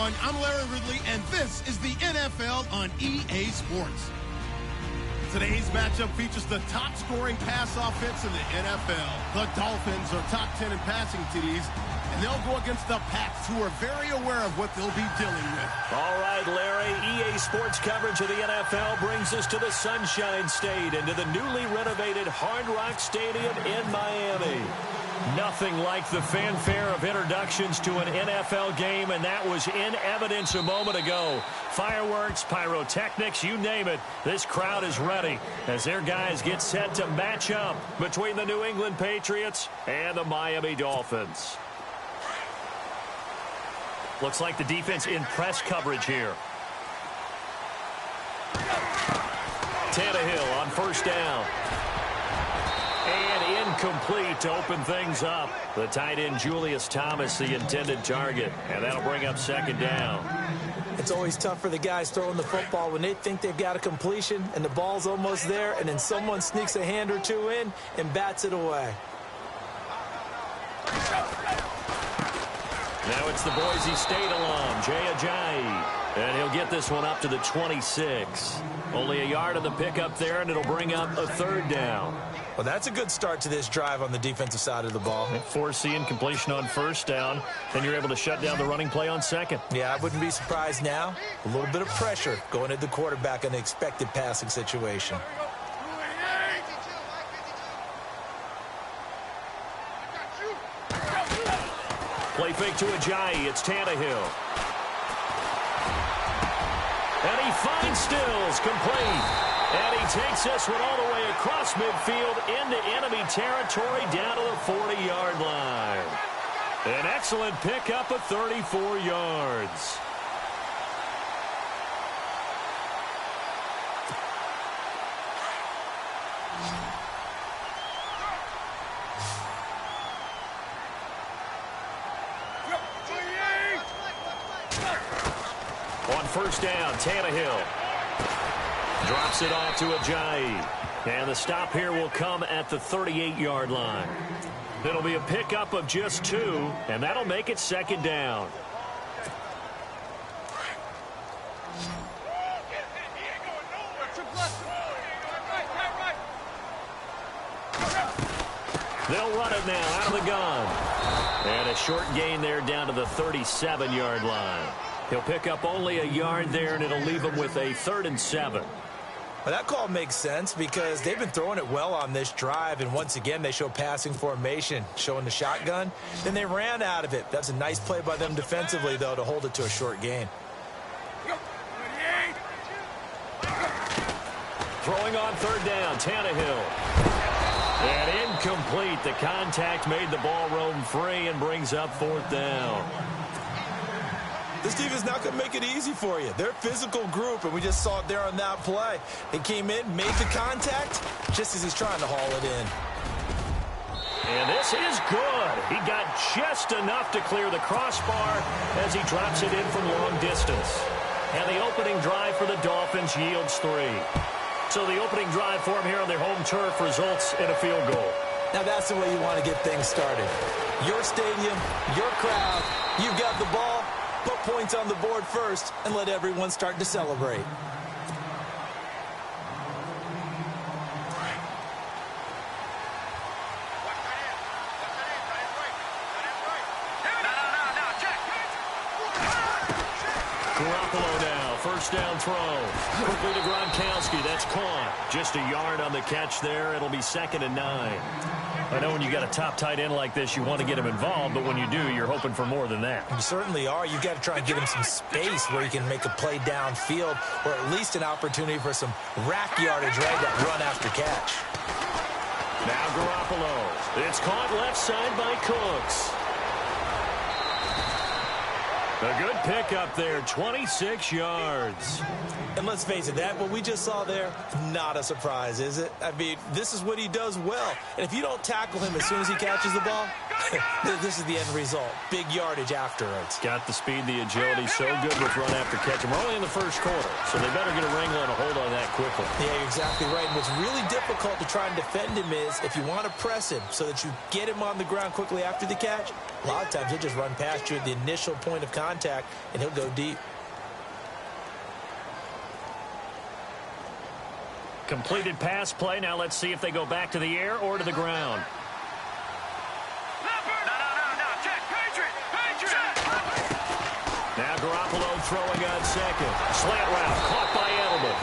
everyone. I'm Larry Ridley, and this is the NFL on EA Sports. Today's matchup features the top-scoring pass offense in the NFL. The Dolphins are top 10 in passing TDs, and they'll go against the Pats, who are very aware of what they'll be dealing with. All right, Larry, EA Sports coverage of the NFL brings us to the Sunshine State and to the newly renovated Hard Rock Stadium in Miami. Nothing like the fanfare of introductions to an NFL game, and that was in evidence a moment ago. Fireworks, pyrotechnics, you name it. This crowd is ready as their guys get set to match up between the New England Patriots and the Miami Dolphins. Looks like the defense in press coverage here. Tannehill on first down. And incomplete to open things up. The tight end Julius Thomas, the intended target. And that'll bring up second down. It's always tough for the guys throwing the football when they think they've got a completion and the ball's almost there, and then someone sneaks a hand or two in and bats it away. Now it's the Boise State alum, Jay Ajayi. And he'll get this one up to the 26. Only a yard on the pickup there, and it'll bring up a third down. Well, that's a good start to this drive on the defensive side of the ball. Force the incompletion on first down, then you're able to shut down the running play on second. Yeah, I wouldn't be surprised now. A little bit of pressure going at the quarterback in an expected passing situation. Play fake to Ajayi. It's Tannehill. And he finds Stills complete. And he takes this one all the way across midfield into enemy territory down to the 40-yard line. An excellent pickup of 34 yards. On first down, Tannehill drops it off to Ajayi. And the stop here will come at the 38-yard line. It'll be a pickup of just 2, and that'll make it second down. They'll run it now out of the gun. And a short gain there down to the 37-yard line. He'll pick up only a yard there, and it'll leave him with a 3rd and 7. Well, that call makes sense because they've been throwing it well on this drive, and once again they show passing formation, showing the shotgun. Then they ran out of it. That's a nice play by them defensively, though, to hold it to a short gain. Throwing on third down, Tannehill. And incomplete. The contact made the ball roam free and brings up 4th down. This team is not going to make it easy for you. They're a physical group, and we just saw it there on that play. They came in, made the contact, just as he's trying to haul it in. And this is good. He got just enough to clear the crossbar as he drops it in from long distance. And the opening drive for the Dolphins yields 3. So the opening drive for him here on their home turf results in a field goal. Now that's the way you want to get things started. Your stadium, your crowd, you've got the ball. Put points on the board first and let everyone start to celebrate. Garoppolo now, first down throw. Quickly to Gronkowski, that's caught. Just a yard on the catch there. It'll be 2nd and 9. I know when you got a top tight end like this, you want to get him involved, but when you do, you're hoping for more than that. You certainly are. You've got to try and get him some space where he can make a play downfield, or at least an opportunity for some rack yardage, right? That run after catch. Now Garoppolo. It's caught left side by Cooks. A good pickup there, 26 yards. And let's face it, that what we just saw there, not a surprise, is it? I mean, this is what he does well. And if you don't tackle him as soon as he catches the ball, this is the end result. Big yardage afterwards. Got the speed, the agility, so good with run after catch. And we're only in the first quarter, so they better get a wrangle and a hold on that quickly. Yeah, you're exactly right. And what's really difficult to try and defend him is if you want to press him so that you get him on the ground quickly after the catch, a lot of times he'll just run past you at the initial point of contact. contact, and he'll go deep. Completed pass play. Now let's see if they go back to the air or to the ground. Now Garoppolo throwing on second. Slant route caught by Edelman.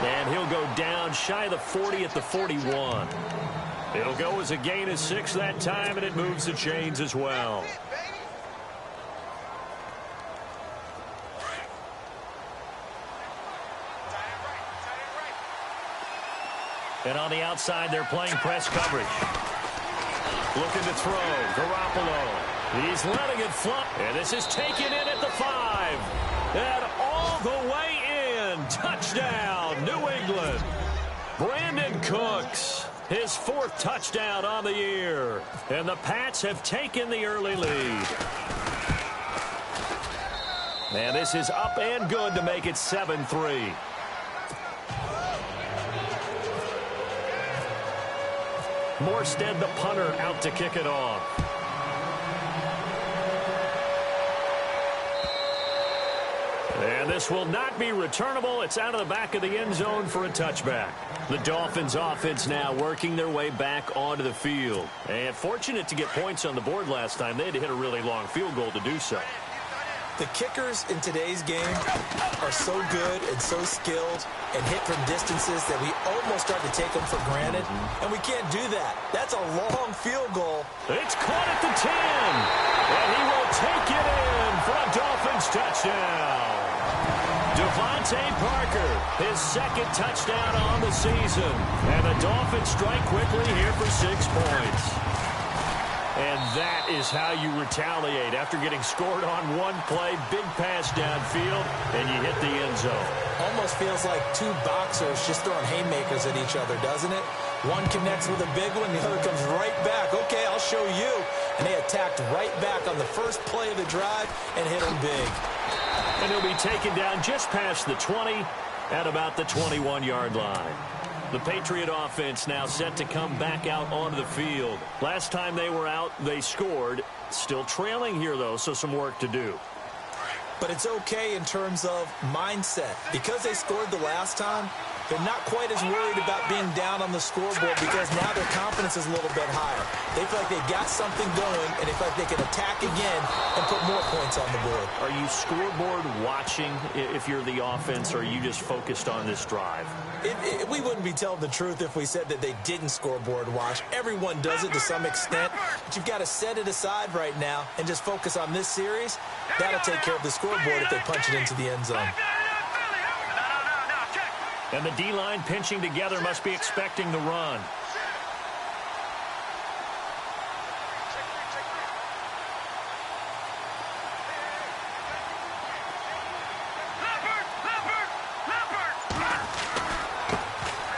And he'll go down shy of the 40 at the 41. It'll go as a gain of 6 that time, and it moves the chains as well. And on the outside, they're playing press coverage. Looking to throw. Garoppolo. He's letting it fly. And this is taken in at the 5. And all the way in. Touchdown, New England. Brandon Cooks. His 4th touchdown on the year. And the Pats have taken the early lead. And this is up and good to make it 7-3. Morstead, the punter, out to kick it off. And this will not be returnable. It's out of the back of the end zone for a touchback. The Dolphins offense now working their way back onto the field. And fortunate to get points on the board last time. They had to hit a really long field goal to do so. The kickers in today's game are so good and so skilled and hit from distances that we almost start to take them for granted, and we can't do that. That's a long field goal. It's caught at the 10, and he will take it in for a Dolphins touchdown. Devontae Parker, his 2nd touchdown on the season, and the Dolphins strike quickly here for 6 points. And that is how you retaliate after getting scored on one play, big pass downfield, and you hit the end zone. Almost feels like 2 boxers just throwing haymakers at each other, doesn't it? One connects with a big one, the other comes right back. Okay, I'll show you. And they attacked right back on the first play of the drive and hit him big. And he'll be taken down just past the 20 at about the 21-yard line. The Patriot offense now set to come back out onto the field. Last time they were out, they scored. Still trailing here, though, so some work to do. But it's okay in terms of mindset. Because they scored the last time, they're not quite as worried about being down on the scoreboard because now their confidence is a little bit higher. They feel like they've got something going, and they feel like they can attack again and put more points on the board. Are you scoreboard watching if you're the offense, or are you just focused on this drive? We wouldn't be telling the truth if we said that they didn't scoreboard watch. Everyone does it to some extent, but you've got to set it aside right now and just focus on this series. That'll take care of the scoreboard if they punch it into the end zone. And the D-line pinching together must be expecting the run.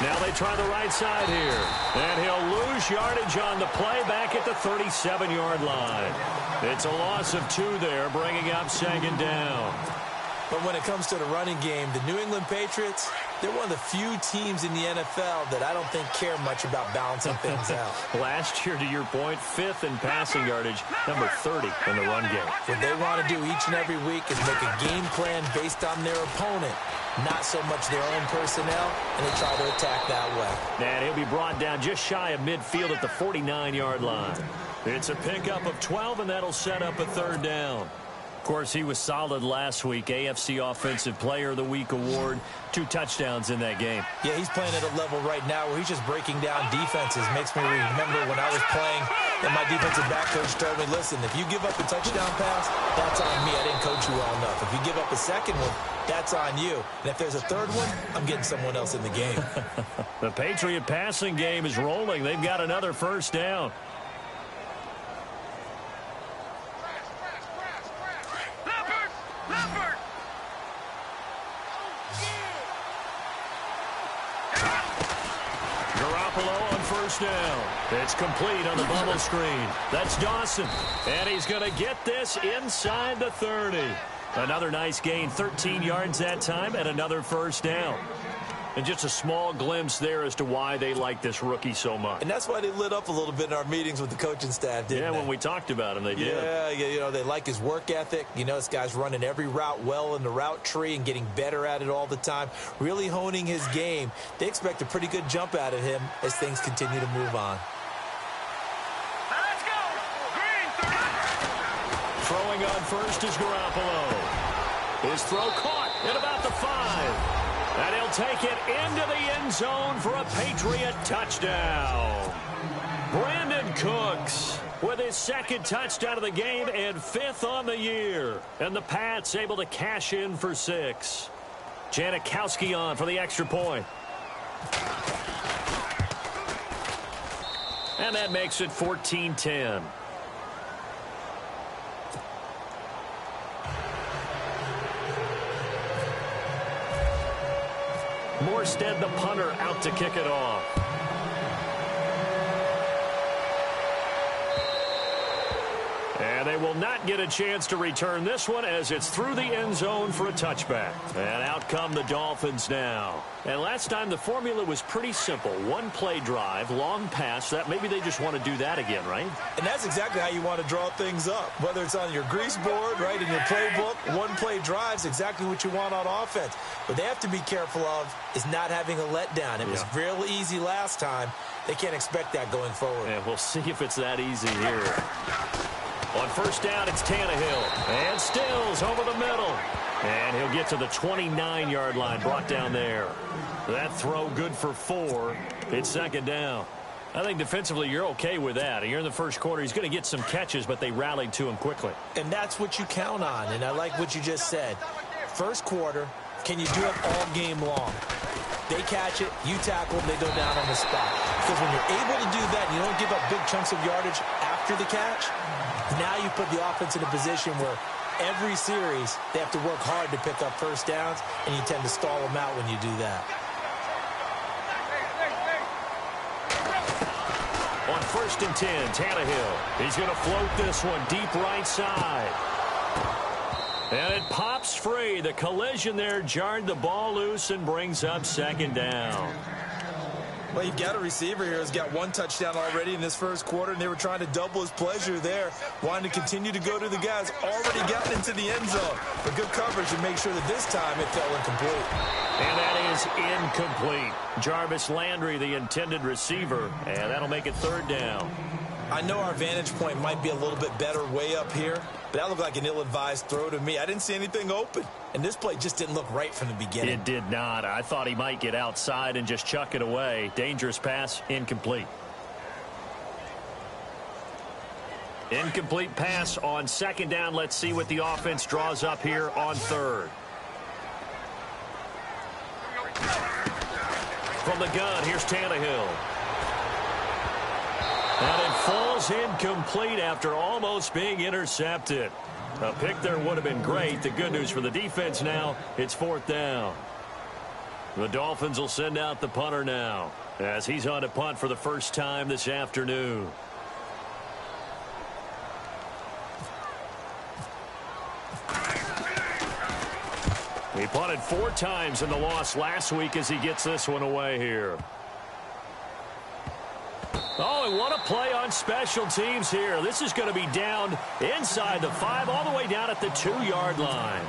Now they try the right side here. And he'll lose yardage on the play back at the 37-yard line. It's a loss of 2 there, bringing up 2nd down. But when it comes to the running game, the New England Patriots, they're one of the few teams in the NFL that I don't think care much about balancing things out. Last year, to your point, 5th in passing yardage, number 30 in the run game. What they want to do each and every week is make a game plan based on their opponent, not so much their own personnel, and they try to attack that way. And he'll be brought down just shy of midfield at the 49-yard line. It's a pickup of 12, and that'll set up a 3rd down. Of course, he was solid last week. AFC Offensive Player of the Week award. 2 touchdowns in that game. Yeah, he's playing at a level right now where he's just breaking down defenses. Makes me remember when I was playing and my defensive back coach told me, listen, if you give up a touchdown pass, that's on me. I didn't coach you well enough. If you give up a second one, that's on you. And if there's a 3rd one, I'm getting someone else in the game. The Patriot passing game is rolling. They've got another 1st down. Garoppolo on 1st down. It's complete on the bubble screen. That's Dawson. And he's going to get this inside the 30. Another nice gain, 13 yards that time, and another 1st down. And just a small glimpse there as to why they like this rookie so much. And that's why they lit up a little bit in our meetings with the coaching staff, didn't they? When we talked about him, they did. Yeah, they like his work ethic. This guy's running every route well in the route tree and getting better at it all the time, really honing his game. They expect a pretty good jump out of him as things continue to move on. Let's go! Green 3. Throwing on first is Garoppolo. His throw caught at about the 5. And he'll take it into the end zone for a Patriot touchdown. Brandon Cooks with his second touchdown of the game and 5th on the year. And the Pats able to cash in for 6. Janikowski on for the extra point. And that makes it 14-10. Morstead, the punter, out to kick it off. And they will not get a chance to return this one as it's through the end zone for a touchback. And out come the Dolphins now. And last time the formula was pretty simple. One play drive, long pass. That maybe they just want to do that again, right? And that's exactly how you want to draw things up. Whether it's on your grease board, right, in your playbook, one play drive is exactly what you want on offense. What they have to be careful of is not having a letdown. It was real easy last time. They can't expect that going forward. And we'll see if it's that easy here. On first down, it's Tannehill. And Stills over the middle. And he'll get to the 29-yard line, brought down there. That throw good for 4. It's second down. I think defensively you're okay with that. You're in the first quarter. He's going to get some catches, but they rallied to him quickly. And that's what you count on. And I like what you just said. First quarter, can you do it all game long? They catch it, you tackle, they go down on the spot. Because when you're able to do that, and you don't give up big chunks of yardage after the catch, now you put the offense in a position where every series they have to work hard to pick up first downs, and you tend to stall them out when you do that. On first and 10, Tannehill. He's going to float this one deep right side. And it pops free. The collision there jarred the ball loose and brings up second down. Well, you've got a receiver here who's got 1 touchdown already in this first quarter, and they were trying to double his pleasure there, wanting to continue to go to the guys already gotten into the end zone. But good coverage to make sure that this time it fell incomplete. And that is incomplete. Jarvis Landry, the intended receiver, and that'll make it third down. I know our vantage point might be a little bit better way up here, but that looked like an ill-advised throw to me. I didn't see anything open, and this play just didn't look right from the beginning. It did not. I thought he might get outside and just chuck it away. Dangerous pass, incomplete. Incomplete pass on second down. Let's see what the offense draws up here on third. From the gun, here's Tannehill. And it falls incomplete after almost being intercepted. A pick there would have been great. The good news for the defense now, it's fourth down. The Dolphins will send out the punter now as he's on to punt for the first time this afternoon. He punted 4 times in the loss last week as he gets this one away here. Oh, and what a play on special teams here. This is going to be down inside the 5, all the way down at the 2-yard line.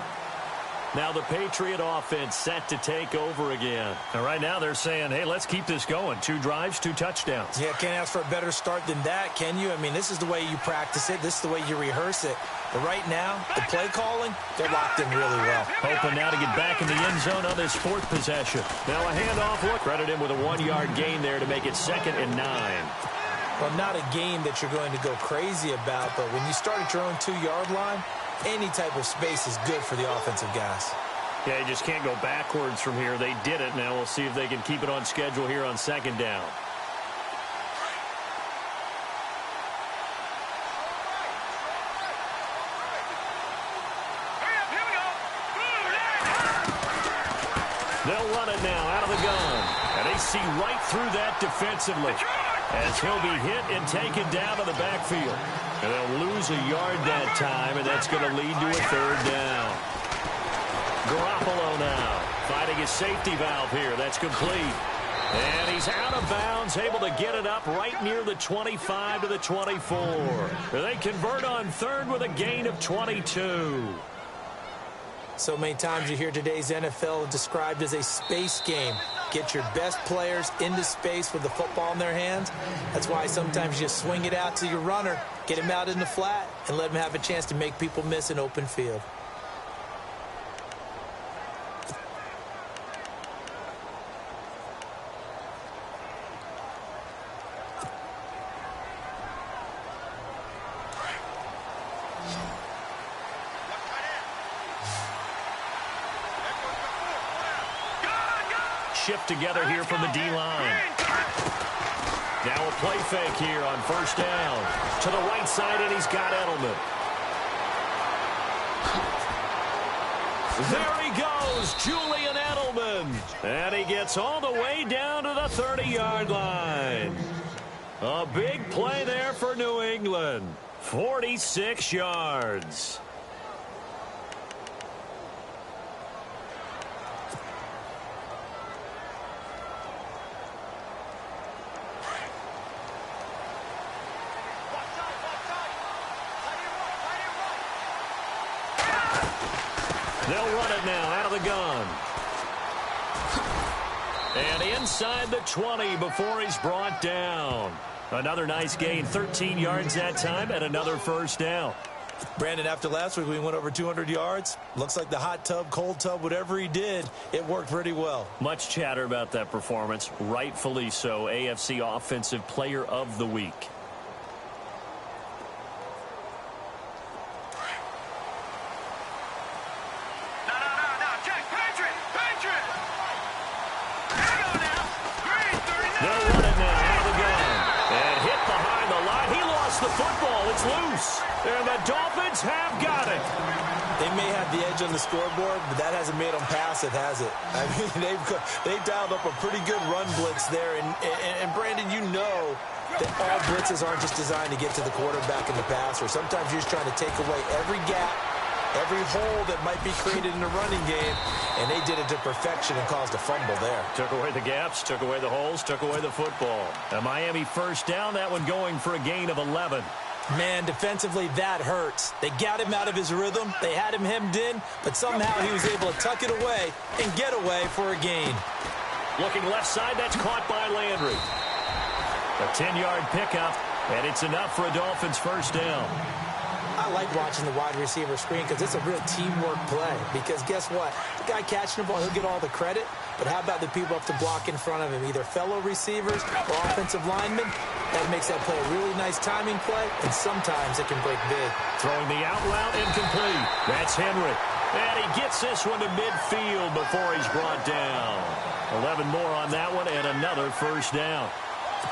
Now the Patriot offense set to take over again. And right now they're saying, hey, let's keep this going. 2 drives, 2 touchdowns. Yeah, can't ask for a better start than that, can you? I mean, this is the way you practice it. This is the way you rehearse it. But right now, the play calling, they're locked in really well. Hoping now to get back in the end zone on this 4th possession. Now a handoff look. Credit him with a 1-yard gain there to make it 2nd and 9. Well, not a game that you're going to go crazy about, but when you start at your own 2-yard line, any type of space is good for the offensive guys. Yeah, you just can't go backwards from here. They did it. Now we'll see if they can keep it on schedule here on second down. They'll run it now out of the gun. And they see right through that defensively as he'll be hit and taken down to the backfield. And they'll lose a yard that time, and that's going to lead to a third down. Garoppolo now finding his safety valve here. That's complete. And he's out of bounds, able to get it up right near the 25 to the 24. They convert on third with a gain of 22. So many times you hear today's NFL described as a space game. Get your best players into space with the football in their hands. That's why sometimes you swing it out to your runner, get him out in the flat, and let him have a chance to make people miss an open field. Shift together here from the D-line. Now a play fake here on first down. To the right side, and he's got Edelman. There he goes, Julian Edelman. And he gets all the way down to the 30-yard line. A big play there for New England. 46 yards. They'll run it now out of the gun. And inside the 20 before he's brought down. Another nice gain, 13 yards that time, and another first down. Brandon, after last week we went over 200 yards. Looks like the hot tub, cold tub, whatever he did, it worked pretty well. Much chatter about that performance. Rightfully so. AFC Offensive Player of the Week. The football, it's loose, and the Dolphins have got it. They may have the edge on the scoreboard, but that hasn't made them passive, has it? I mean, they've dialed up a pretty good run blitz there, and Brandon, you know that all blitzes aren't just designed to get to the quarterback and the passer. Sometimes you're just trying to take away every gap, every hole that might be created in the running game, and they did it to perfection and caused a fumble there. Took away the gaps, took away the holes, took away the football. A Miami first down, that one going for a gain of 11. Man, defensively, that hurts. They got him out of his rhythm. They had him hemmed in, but somehow he was able to tuck it away and get away for a gain. Looking left side, that's caught by Landry. A 10-yard pickup, and it's enough for a Dolphins first down. I like watching the wide receiver screen because it's a real teamwork play. Because guess what? The guy catching the ball, he'll get all the credit. But how about the people up to block in front of him, either fellow receivers or offensive linemen? That makes that play a really nice timing play, and sometimes it can break big. Throwing the out route incomplete. That's Henry. And he gets this one to midfield before he's brought down. 11 more on that one, and another first down.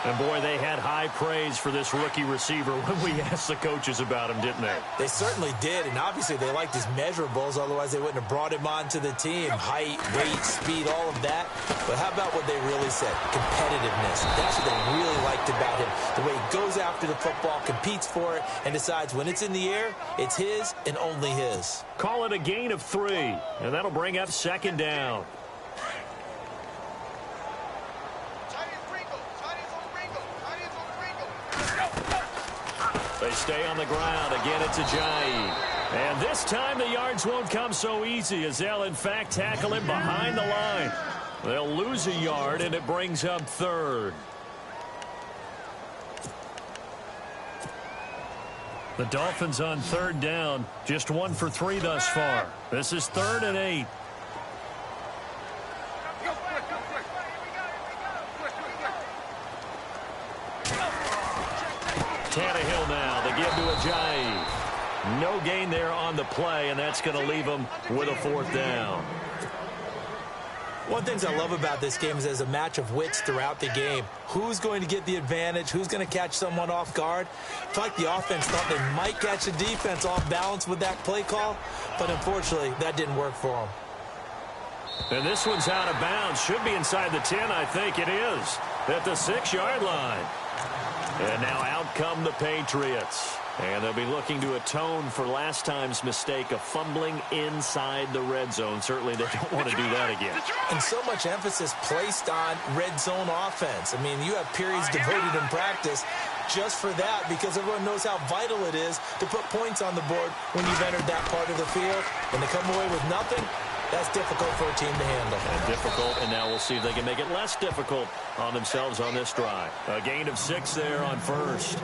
And, boy, they had high praise for this rookie receiver when we asked the coaches about him, didn't they? They certainly did, and obviously they liked his measurables. Otherwise, they wouldn't have brought him onto the team. Height, weight, speed, all of that. But how about what they really said? Competitiveness. That's what they really liked about him. The way he goes after the football, competes for it, and decides when it's in the air, it's his and only his. Call it a gain of 3, and that'll bring up second down. They stay on the ground. Again, it's Ajayi. And this time the yards won't come so easy as they'll, in fact, tackle him behind the line. They'll lose a yard, and it brings up third. The Dolphins on third down. Just 1 for 3 thus far. This is 3rd and 8. Tannehill now. They give to Ajayi. No gain there on the play, and that's going to leave them with a 4th down. One of the things I love about this game is there's a match of wits throughout the game. Who's going to get the advantage? Who's going to catch someone off guard? I feel like the offense thought they might catch the defense off balance with that play call, but unfortunately, that didn't work for them. And this one's out of bounds. Should be inside the 10, I think it is. At the 6-yard line. And now out come the Patriots. And they'll be looking to atone for last time's mistake of fumbling inside the red zone. Certainly they don't want to do that again. And so much emphasis placed on red zone offense. I mean, you have periods devoted in practice just for that because everyone knows how vital it is to put points on the board when you've entered that part of the field. And to come away with nothing, that's difficult for a team to handle. And difficult, and now we'll see if they can make it less difficult on themselves on this drive. A gain of 6 there on first.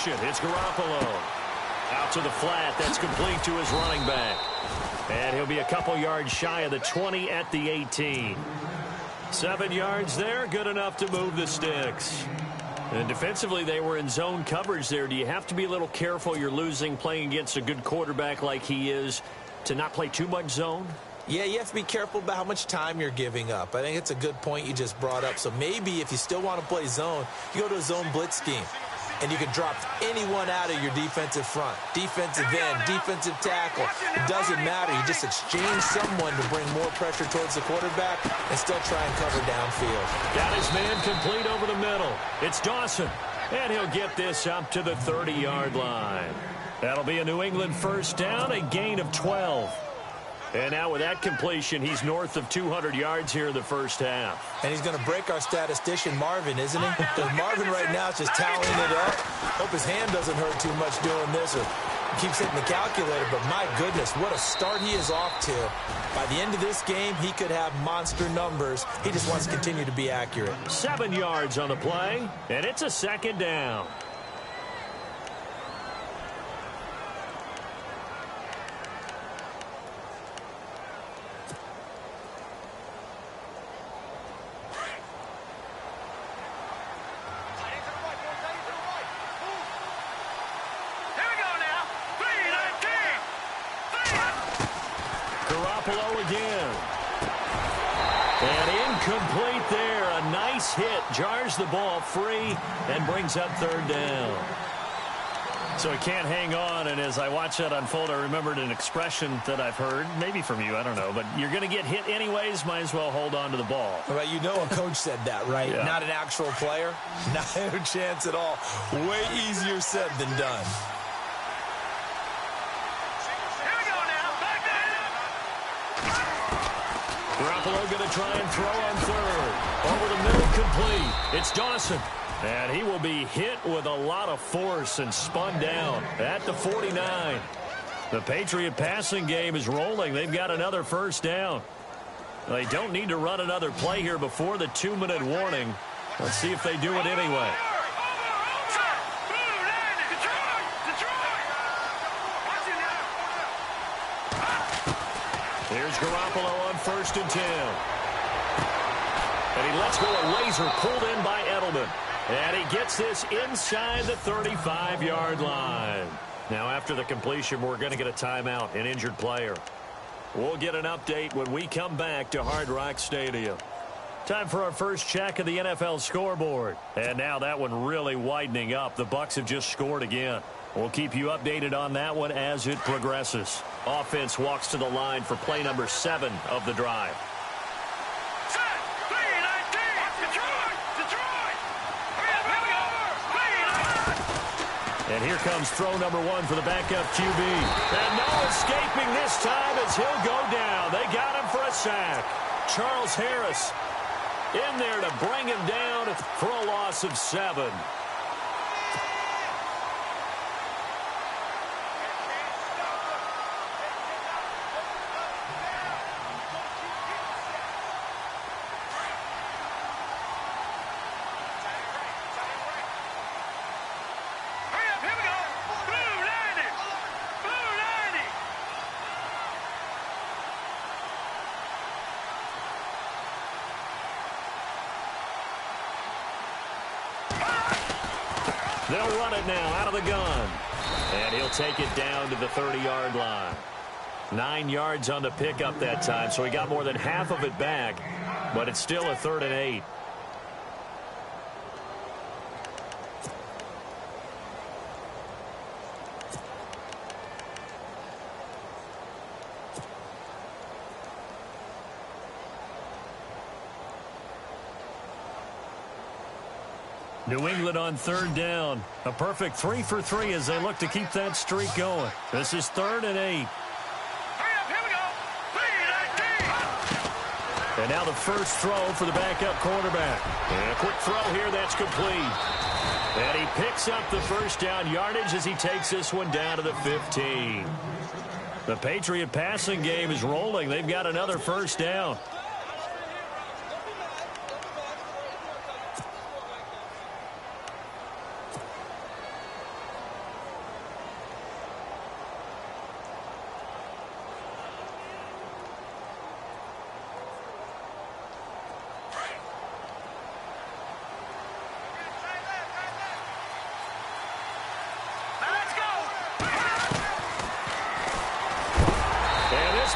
It's Garoppolo. Out to the flat. That's complete to his running back. And he'll be a couple yards shy of the 20 at the 18. 7 yards there. Good enough to move the sticks. And defensively, they were in zone coverage there. Do you have to be a little careful? You're losing playing against a good quarterback like he is to not play too much zone? Yeah, you have to be careful about how much time you're giving up. I think it's a good point you just brought up. So maybe if you still want to play zone, you go to a zone blitz scheme. And you can drop anyone out of your defensive front. Defensive end, defensive tackle. It doesn't matter. You just exchange someone to bring more pressure towards the quarterback and still try and cover downfield. Got his man complete over the middle. It's Dawson. And he'll get this up to the 30-yard line. That'll be a New England first down, a gain of 12. And now with that completion, he's north of 200 yards here in the first half. And he's going to break our statistician, Marvin, isn't he? Because Marvin right now is just tallying it up. Hope his hand doesn't hurt too much doing this or keeps hitting the calculator. But my goodness, what a start he is off to. By the end of this game, he could have monster numbers. He just wants to continue to be accurate. 7 yards on the play, and it's a second down. Again. And incomplete there. A nice hit. Jars the ball free and brings up third down. So he can't hang on. And as I watch that unfold, I remembered an expression that I've heard, maybe from you, I don't know. But you're going to get hit anyways. Might as well hold on to the ball. Well, you know a coach said that, right? Yeah. Not an actual player. Not a chance at all. Way easier said than done. Garoppolo going to try and throw on third. Over the middle, complete. It's Dawson. And he will be hit with a lot of force and spun down at the 49. The Patriot passing game is rolling. They've got another first down. They don't need to run another play here before the 2-minute warning. Let's see if they do it anyway. Here's Garoppolo on 1st and 10. And he lets go a laser pulled in by Edelman. And he gets this inside the 35-yard line. Now after the completion, we're going to get a timeout, an injured player. We'll get an update when we come back to Hard Rock Stadium. Time for our first check of the NFL scoreboard. And now that one really widening up. The Bucs have just scored again. We'll keep you updated on that one as it progresses. Offense walks to the line for play number 7 of the drive. And here comes throw number 1 for the backup QB. And no escaping this time as he'll go down. They got him for a sack. Charles Harris in there to bring him down for a loss of 7. They'll run it now out of the gun. And he'll take it down to the 30-yard line. 9 yards on the pickup that time, so he got more than half of it back. But it's still a 3rd and 8. New England on third down. A perfect 3 for 3 as they look to keep that streak going. This is 3rd and 8. Here we go. 3-19. And now the first throw for the backup quarterback. And a quick throw here that's complete. And he picks up the first down yardage as he takes this one down to the 15. The Patriot passing game is rolling. They've got another first down.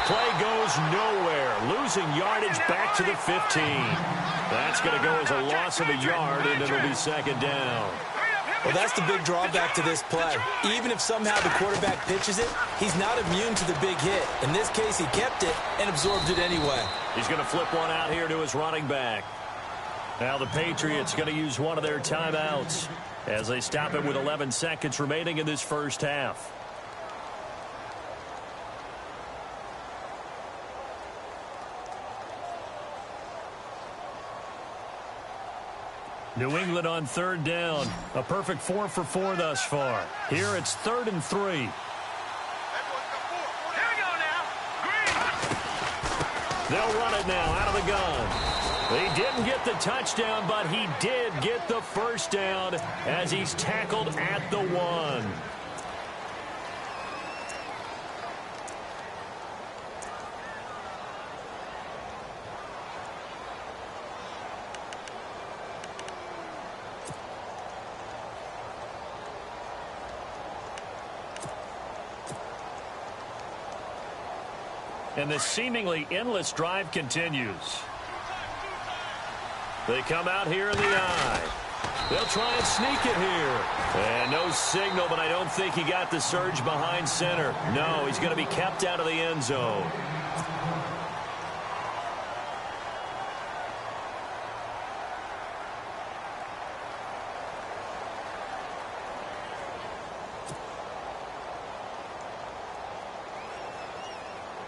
Play goes nowhere, losing yardage back to the 15. That's going to go as a loss of a yard, and it'll be second down. Well, that's the big drawback to this play. Even if somehow the quarterback pitches it, he's not immune to the big hit. In this case, he kept it and absorbed it anyway. He's going to flip one out here to his running back. Now the Patriots going to use one of their timeouts as they stop it with 11 seconds remaining in this first half. New England on third down. A perfect 4 for 4 thus far. Here it's 3rd and 3. Here we go now. Green. They'll run it now out of the gun. He didn't get the touchdown, but he did get the first down as he's tackled at the 1. And the seemingly endless drive continues. They come out here in the eye. They'll try and sneak it here. And no signal, but I don't think he got the surge behind center. No, he's going to be kept out of the end zone.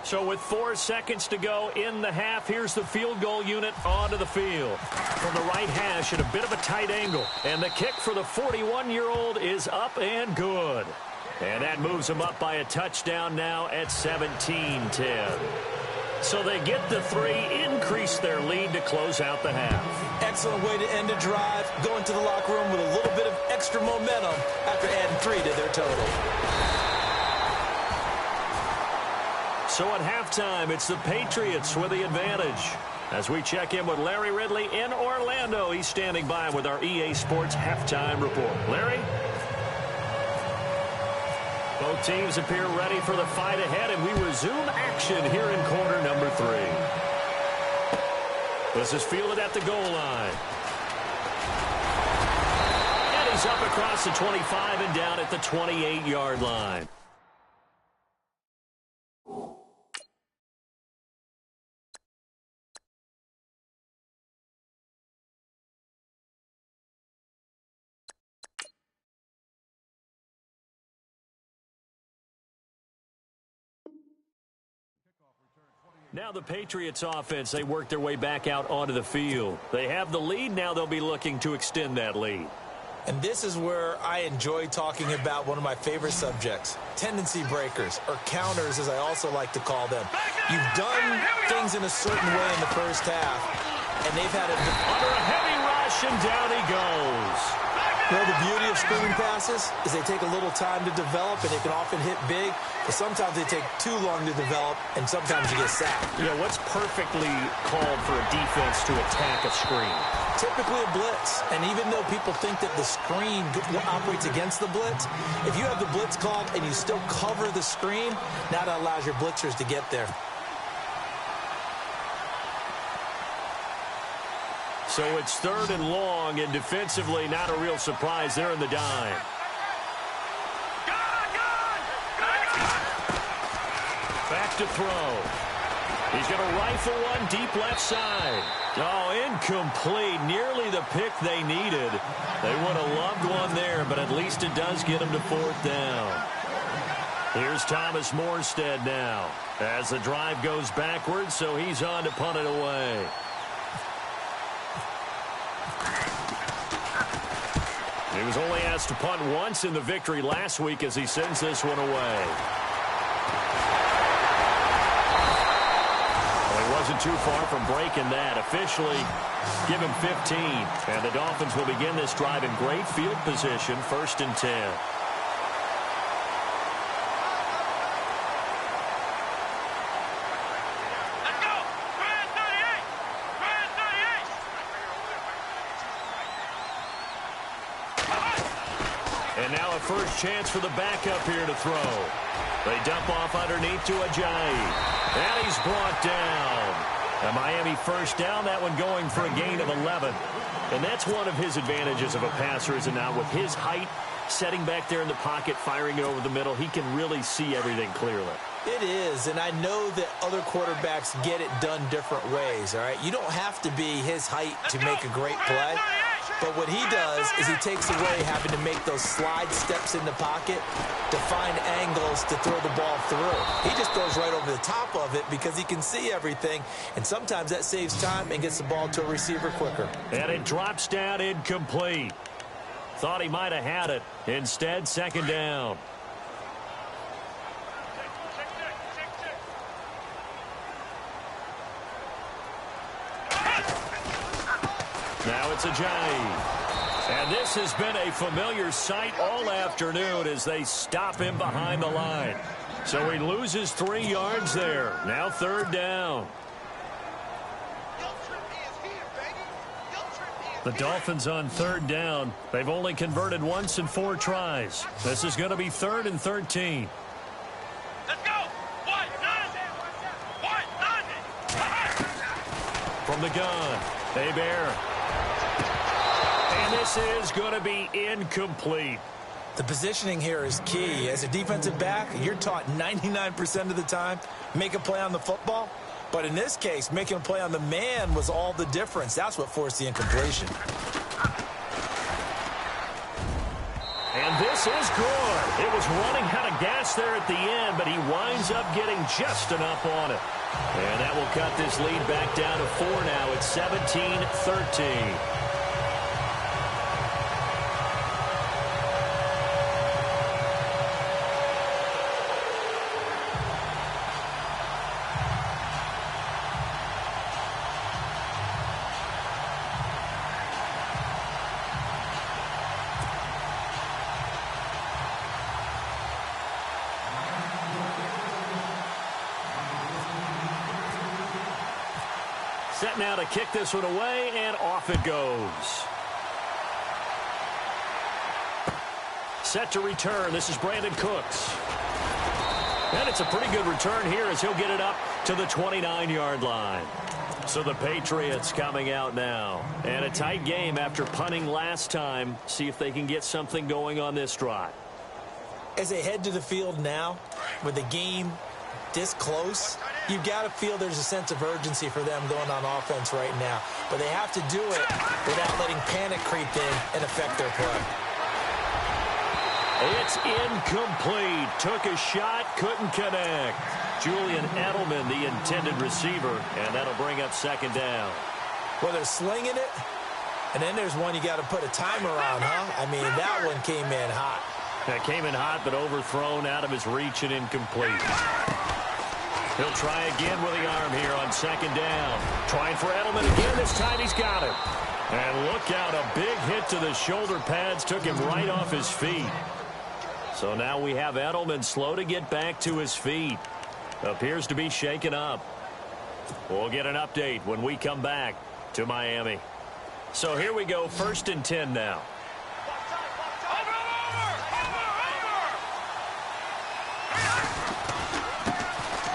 So with 4 seconds to go in the half, here's the field goal unit onto the field. From the right hash at a bit of a tight angle. And the kick for the 41-year-old is up and good. And that moves them up by a touchdown now at 17-10. So they get the 3, increase their lead to close out the half. Excellent way to end a drive. Go into the locker room with a little bit of extra momentum after adding 3 to their total. So at halftime, it's the Patriots with the advantage. As we check in with Larry Ridley in Orlando, he's standing by with our EA Sports halftime report. Larry? Both teams appear ready for the fight ahead, and we resume action here in quarter number 3. This is fielded at the goal line. And he's up across the 25 and down at the 28-yard line. Now the Patriots offense, they work their way back out onto the field. They have the lead. Now they'll be looking to extend that lead. And this is where I enjoy talking about one of my favorite subjects, tendency breakers, or counters as I also like to call them. You've done things in a certain way in the first half, and they've had it under a heavy rush, and down he goes. You know, the beauty of screen passes is they take a little time to develop, and they can often hit big, but sometimes they take too long to develop, and sometimes you get sacked. You know, what's perfectly called for a defense to attack a screen? Typically a blitz, and even though people think that the screen operates against the blitz, if you have the blitz called and you still cover the screen, now that allows your blitzers to get there. So it's 3rd and long, and defensively not a real surprise there in the dime. Back to throw. He's going to rifle one deep left side. Oh, incomplete. Nearly the pick they needed. They would have loved one there, but at least it does get them to 4th down. Here's Thomas Morstead now as the drive goes backwards, so he's on to punt it away. He was only asked to punt once in the victory last week as he sends this one away. Wasn't too far from breaking that. Officially, give him 15. And the Dolphins will begin this drive in great field position, 1st and 10. Let's go! Grand 38! Grand 38! And now a first chance for the backup here to throw. They dump off underneath to Ajayi. And he's brought down. A Miami first down, that one going for a gain of 11. And that's one of his advantages of a passer, is it not? With his height, setting back there in the pocket, firing it over the middle, he can really see everything clearly. It is, and I know that other quarterbacks get it done different ways, all right? You don't have to be his height to make a great play. But what he does is he takes away having to make those slide steps in the pocket to find angles to throw the ball through. He just throws right over the top of it because he can see everything, and sometimes that saves time and gets the ball to a receiver quicker. And it drops down incomplete. Thought he might have had it. Instead, 2nd down. Now it's Ajayi. And this has been a familiar sight all afternoon as they stop him behind the line. So he loses 3 yards there. Now 3rd down. The Dolphins on 3rd down. They've only converted once in 4 tries. This is going to be 3rd and 13. Let's go! One, none! From the gun, Hebert. And this is going to be incomplete. The positioning here is key. As a defensive back, you're taught 99% of the time, make a play on the football. But in this case, making a play on the man was all the difference. That's what forced the incompletion. And this is good. It was running out of gas there at the end, but he winds up getting just enough on it. And that will cut this lead back down to 4 now. It's 17-13. Set now to kick this one away, and off it goes. Set to return. This is Brandon Cooks. And it's a pretty good return here as he'll get it up to the 29-yard line. So the Patriots coming out now. And a tight game after punting last time. See if they can get something going on this drive. As they head to the field now, with the game this close, you've got to feel there's a sense of urgency for them going on offense right now. But they have to do it without letting panic creep in and affect their play. It's incomplete. Took a shot, couldn't connect. Julian Edelman, the intended receiver, and that'll bring up 2nd down. Well, they're slinging it, and then there's one you got to put a timer on, huh? I mean, that one came in hot. That came in hot, but overthrown, out of his reach and incomplete. He'll try again with the arm here on 2nd down. Trying for Edelman again. This time he's got it. And look out, a big hit to the shoulder pads. Took him right off his feet. So now we have Edelman slow to get back to his feet. Appears to be shaken up. We'll get an update when we come back to Miami. So here we go, 1st and 10 now.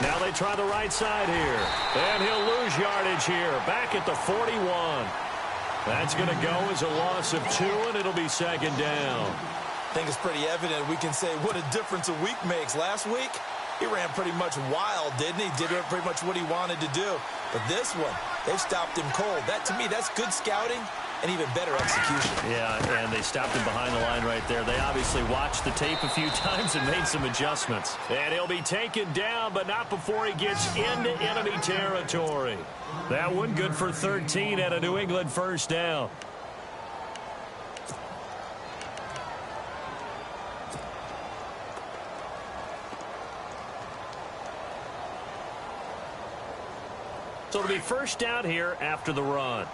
Now they try the right side here. And he'll lose yardage here. Back at the 41. That's going to go as a loss of 2, and it'll be 2nd down. I think it's pretty evident. We can say what a difference a week makes. Last week, he ran pretty much wild, didn't he? Did pretty much what he wanted to do. But this one, they've stopped him cold. That, to me, that's good scouting and even better execution. Yeah, and they stopped him behind the line right there. They obviously watched the tape a few times and made some adjustments. And he'll be taken down, but not before he gets into enemy territory. That one good for 13 at a New England first down. So it'll be first down here after the run.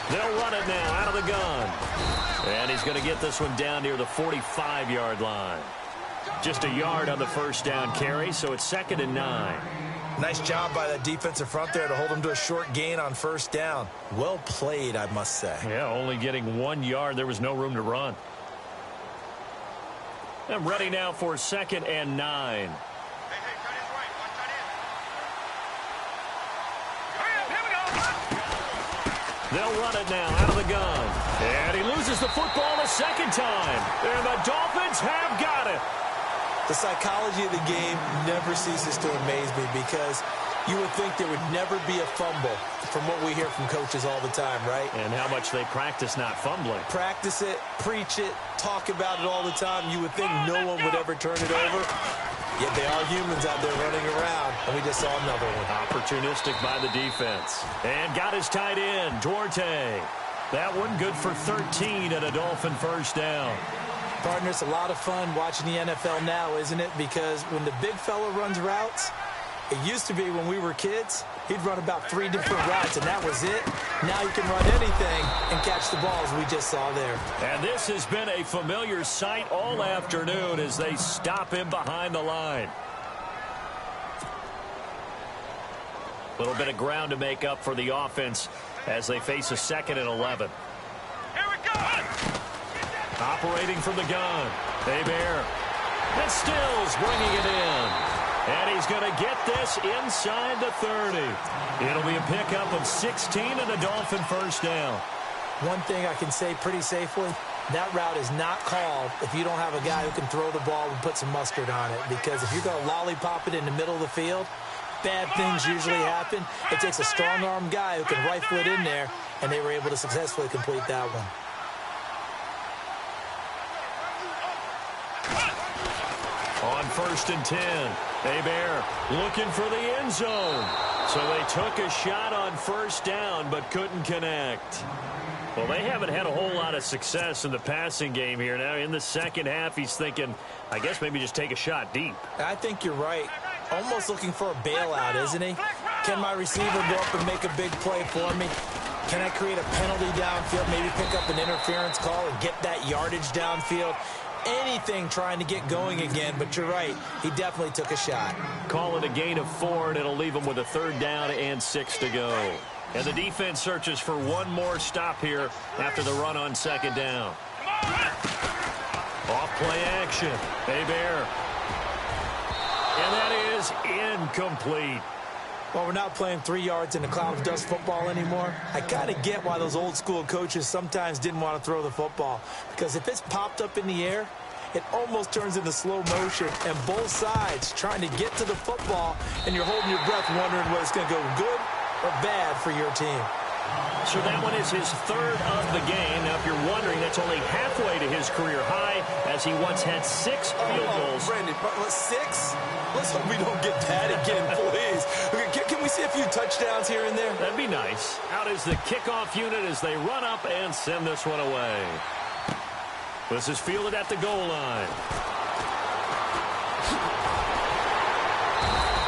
They'll run it now out of the gun. And he's going to get this one down near the 45-yard line. Just a yard on the first down carry, so it's 2nd and 9. Nice job by that defensive front there to hold him to a short gain on first down. Well played, I must say. Yeah, only getting 1 yard. There was no room to run. I'm ready now for 2nd and 9. They'll run it now out of the gun. And he loses the football the second time. And the Dolphins have got it. The psychology of the game never ceases to amaze me because you would think there would never be a fumble from what we hear from coaches all the time, right? And how much they practice not fumbling. Practice it, preach it, talk about it all the time. You would think no one would ever turn it over. Yet they are humans out there running around, and we just saw another one. Opportunistic by the defense. And got his tight end, Duarte. That one good for 13 at a Dolphin first down. Partner, it's a lot of fun watching the NFL now, isn't it? Because when the big fella runs routes, it used to be when we were kids, he'd run about 3 different routes, and that was it. Now he can run anything and catch the ball, as we just saw there. And this has been a familiar sight all afternoon as they stop him behind the line. A little bit of ground to make up for the offense as they face a 2nd and 11. Here we go. Operating from the gun. Hebert. And Stills bringing it in. And he's going to get this inside the 30. It'll be a pickup of 16 and a Dolphin first down. One thing I can say pretty safely, that route is not called if you don't have a guy who can throw the ball and put some mustard on it. Because if you're going to lollipop it in the middle of the field, bad things usually happen. It takes a strong-arm guy who can rifle it in there, and they were able to successfully complete that one. On 1st and 10, Hebert looking for the end zone. So they took a shot on first down but couldn't connect. Well, they haven't had a whole lot of success in the passing game here. Now in the second half, he's thinking, I guess maybe just take a shot deep. I think you're right. Almost looking for a bailout, isn't he? Can my receiver go up and make a big play for me? Can I create a penalty downfield, maybe pick up an interference call and get that yardage downfield? Anything trying to get going again, but you're right. He definitely took a shot. Call it a gain of 4, and it'll leave him with a 3rd down and 6 to go. And the defense searches for one more stop here after the run on 2nd down. Off play action. Hebert. And that is incomplete. Well, we're not playing 3 yards in a cloud of dust football anymore. I kind of get why those old school coaches sometimes didn't want to throw the football. Because if it's popped up in the air, it almost turns into slow motion. And both sides trying to get to the football, and you're holding your breath wondering whether it's going to go good or bad for your team. So that one is his 3rd of the game. Now, if you're wondering, that's only halfway to his career high, as he once had 6 field goals. Brandon, 6? Let's hope we don't get that again, please. Can we see a few touchdowns here and there? That'd be nice. Out is the kickoff unit as they run up and send this one away. This is fielded at the goal line.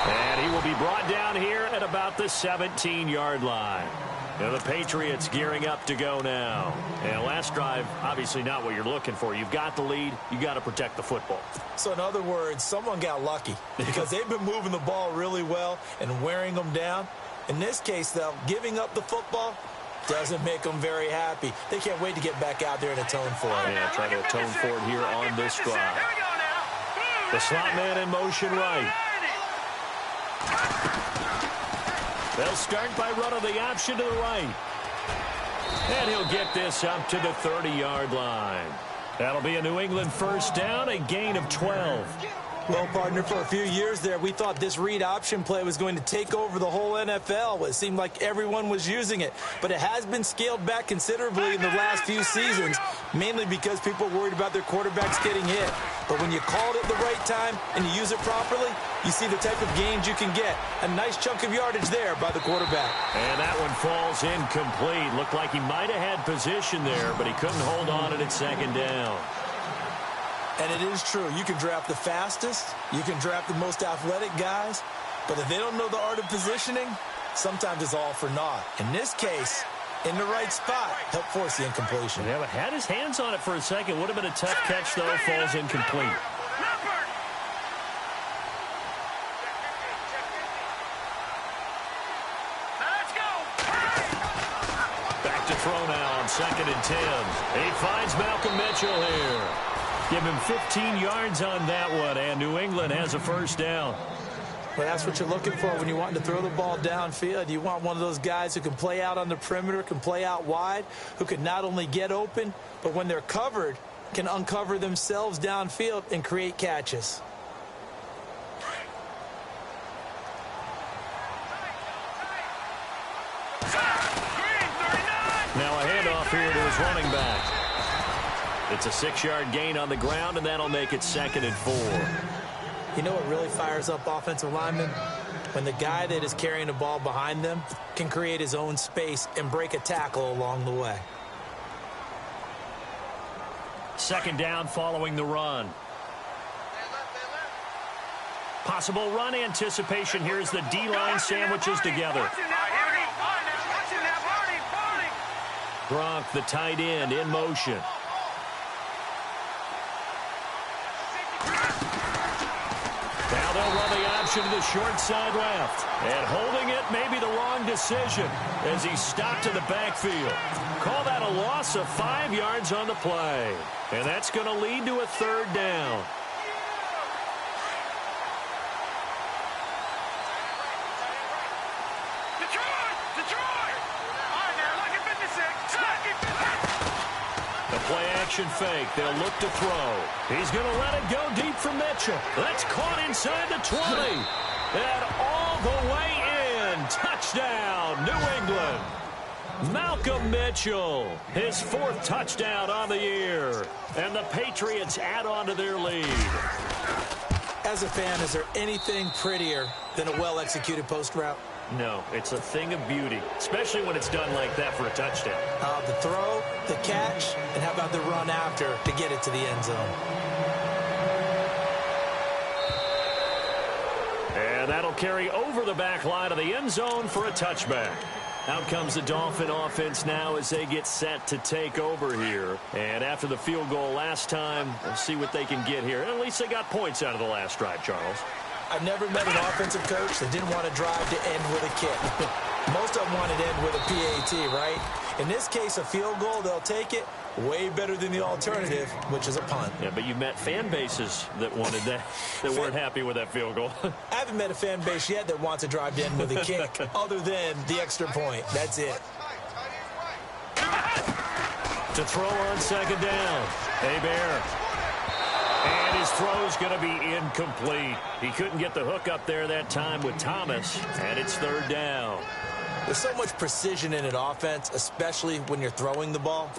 And he will be brought down here at about the 17-yard line. And the Patriots gearing up to go now. And last drive, obviously not what you're looking for. You've got the lead. You got to protect the football. So in other words, someone got lucky because they've been moving the ball really well and wearing them down. In this case, though, giving up the football doesn't make them very happy. They can't wait to get back out there and atone for it. Yeah, try to atone for it here on this drive. The slot man in motion right. They'll start by running the option to the right. And he'll get this up to the 30-yard line. That'll be a New England first down, a gain of 12. Well, partner, for a few years there, we thought this read option play was going to take over the whole NFL. It seemed like everyone was using it. But it has been scaled back considerably in the last few seasons, mainly because people are worried about their quarterbacks getting hit. But when you call it at the right time and you use it properly, you see the type of gains you can get. A nice chunk of yardage there by the quarterback. And that one falls incomplete. Looked like he might have had position there, but he couldn't hold on at second down. And it is true. You can draft the fastest. You can draft the most athletic guys. But if they don't know the art of positioning, sometimes it's all for naught. In this case, in the right spot, helped force the incompletion. Yeah, but had his hands on it for a second. Would have been a tough catch, though. Falls incomplete. Back to throw now on 2nd and 10. He finds Malcolm Mitchell here. Give him 15 yards on that one, and New England has a first down. Well, that's what you're looking for when you want to throw the ball downfield. You want one of those guys who can play out on the perimeter, can play out wide, who can not only get open, but when they're covered, can uncover themselves downfield and create catches. Now a handoff here to his running back. It's a 6-yard gain on the ground, and that'll make it 2nd and 4. You know what really fires up offensive linemen? When the guy that is carrying the ball behind them can create his own space and break a tackle along the way. 2nd down following the run. Possible run anticipation here as the D-line sandwiches together. Gronk, the tight end, in motion. Now they'll run the option to the short side left. And holding it may be the wrong decision as he stopped in the backfield. Call that a loss of 5 yards on the play. And that's going to lead to a 3rd down. The play-action fake. They'll look to throw. He's going to let it go deep for Mitchell. That's caught inside the 20. And all the way in. Touchdown, New England. Malcolm Mitchell, his 4th touchdown on the year. And the Patriots add on to their lead. As a fan, is there anything prettier than a well-executed post route? No, it's a thing of beauty, especially when it's done like that for a touchdown. The throw, the catch, and how about the run after to get it to the end zone? And that'll carry over the back line of the end zone for a touchback. Out comes the Dolphin offense now as they get set to take over here. And after the field goal last time, we'll see what they can get here. At least they got points out of the last drive, Charles. I've never met an offensive coach that didn't want to drive to end with a kick. Most of them want to end with a PAT, right? In this case, a field goal, they'll take it. Way better than the alternative, which is a punt. Yeah, but you've met fan bases that wanted that, that weren't happy with that field goal. I haven't met a fan base yet that wants to drive to end with a kick, other than the extra point. That's it. To throw on 2nd down. Bear. And his throw's going to be incomplete. He couldn't get the hook up there that time with Thomas, and it's 3rd down. There's so much precision in an offense, especially when you're throwing the ball.